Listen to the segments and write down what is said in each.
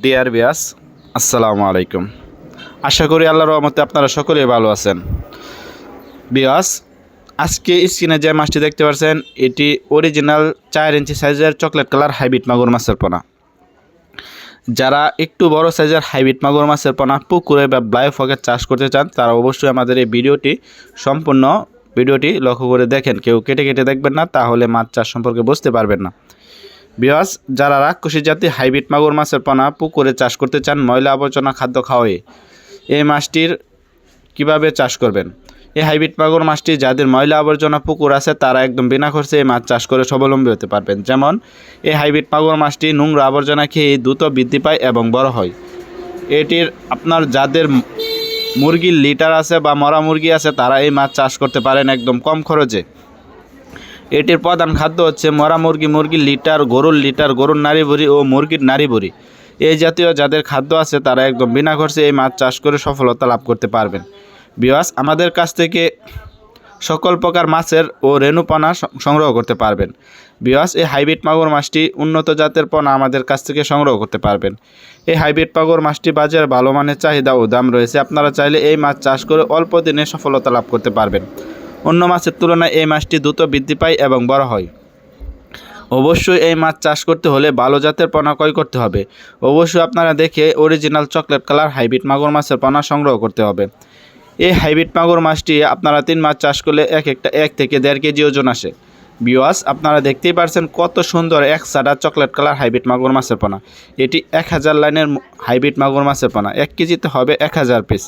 Deer বিয়াস, আসসালামু আলাইকুম। আশা করি আল্লাহর রহমতে আপনারা সকলেই ভালো আছেন। বিয়াস, আজকে স্ক্রিনে যে মাছটি দেখতে পাচ্ছেন এটি অরিজিনাল 4 ইঞ্চি সাইজের চকলেট কালার হাইব্রিড মাগুর মাছের পোনা। যারা একটু বড় সাইজের হাইব্রিড মাগুর মাছের পোনা পুকুরে বা ব্লাইফকে চাষ করতে চান তারা অবশ্যই আমাদের এই সম্পূর্ণ ভিডিওটি লক্ষ্য করে দেখেন। কেউ কেটে কেটে দেখবেন না, তাহলে মাছ চাষ সম্পর্কে বুঝতে পারবেন না। বিয়াস, যারা রাক্ষসী জাতি হাইব্রিড মাগুর মাছের পোনা পুকুরে চাষ করতে চান ময়লা আবর্জনা খাদ্য খাওয়াই, এই মাছটির কিভাবে চাষ করবেন। এই হাইব্রিড মাগুর মাছটি যাদের ময়লা আবর্জনা পুকুর আছে তারা একদম বিনা খরচে এই মাছ চাষ করে স্বাবলম্বী হতে পারবেন। যেমন এই হাইব্রিড মাগুর মাছটি নোংরা আবর্জনা খেয়ে দ্রুত বৃদ্ধি পায় এবং বড় হয়। এটির আপনার যাদের মুরগির লিটার আছে বা মরা মুরগি আছে তারা এই মাছ চাষ করতে পারেন একদম কম খরচে। এটির প্রধান খাদ্য হচ্ছে মরা মুরগির লিটার, গরুর নাড়ি ভুড়ি ও মুরগির নাড়ি ভুড়ি। এই জাতীয় যাদের খাদ্য আছে তারা একদম বিনা খরচে এই মাছ চাষ করে সফলতা লাভ করতে পারবেন। বিয়াস, আমাদের কাছ থেকে সকল প্রকার মাছের ও রেণুপনা সংগ্রহ করতে পারবেন। বিয়াস, এই হাইব্রিড মাগুর মাছটি উন্নত জাতের পোনা আমাদের কাছ থেকে সংগ্রহ করতে পারবেন। এই হাইব্রিড মাগুর মাছটি বাজারে ভালো মানের চাহিদা ও দাম রয়েছে। আপনারা চাইলে এই মাছ চাষ করে অল্প দিনে সফলতা লাভ করতে পারবেন। অন্য মাছের তুলনায় এই মাছটি দ্রুত বৃদ্ধি পায় এবং বড় হয়। অবশ্যই এই মাছ চাষ করতে হলে ভালো জাতের পোনা ক্রয় করতে হবে। অবশ্যই আপনারা দেখে অরিজিনাল চকলেট কালার হাইব্রিড মাগুর মাছের পোনা সংগ্রহ করতে হবে। এই হাইব্রিড মাগুর মাছটি আপনারা 3 মাছ চাষ করলে একটা 1 থেকে 1.5 কেজি ওজন আসে। বিয়াস, আপনারা দেখতেই পারছেন কত সুন্দর এক সাদা চকলেট কালার হাইব্রিড মাগুর মাছের পোনা। এটি 1000 লাইনের হাইব্রিড মাগুর মাছের পোনা। 1 কেজিতে হবে 1000 পিস।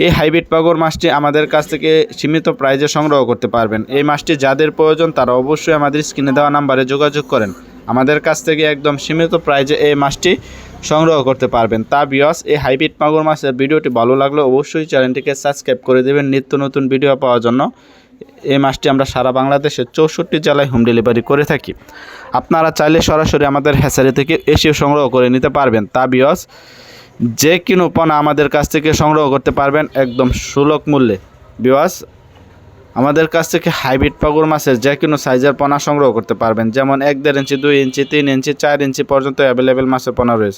এই হাইব্রিড মাগুর মাছটি আমাদের কাছ থেকে সীমিত প্রাইজে সংগ্রহ করতে পারবেন। এই মাছটি যাদের প্রয়োজন তারা অবশ্যই আমাদের স্ক্রিনে দেওয়া নাম্বারে যোগাযোগ করেন। আমাদের কাছ থেকে একদম সীমিত প্রাইজে এই মাছটি সংগ্রহ করতে পারবেন। তা বিয়াস, এই হাইব্রিড মাগুর মাছের ভিডিওটি ভালো লাগলে অবশ্যই চ্যানেলটিকে সাবস্ক্রাইব করে দেবেন নিত্য নতুন ভিডিও পাওয়ার জন্য। এই মাছটি আমরা সারা বাংলাদেশের 64 জেলায় হোম ডেলিভারি করে থাকি। আপনারা চাইলে সরাসরি আমাদের হ্যাচারি থেকে এসেও সংগ্রহ করে নিতে পারবেন। তা বিয়াস, যে কোনো পোনা আমাদের কাছ থেকে সংগ্রহ করতে পারবেন একদম সুলভ মূল্যে। বিয়াস, আমাদের কাছ থেকে হাইব্রিড মাগুর মাছের যে কোনো সাইজের পোনা সংগ্রহ করতে পারবেন। যেমন 1.5 ইঞ্চি, 2 ইঞ্চি, 3 ইঞ্চি, 4 ইঞ্চি পর্যন্ত অ্যাভেলেবেল মাছের পোনা রয়েছে।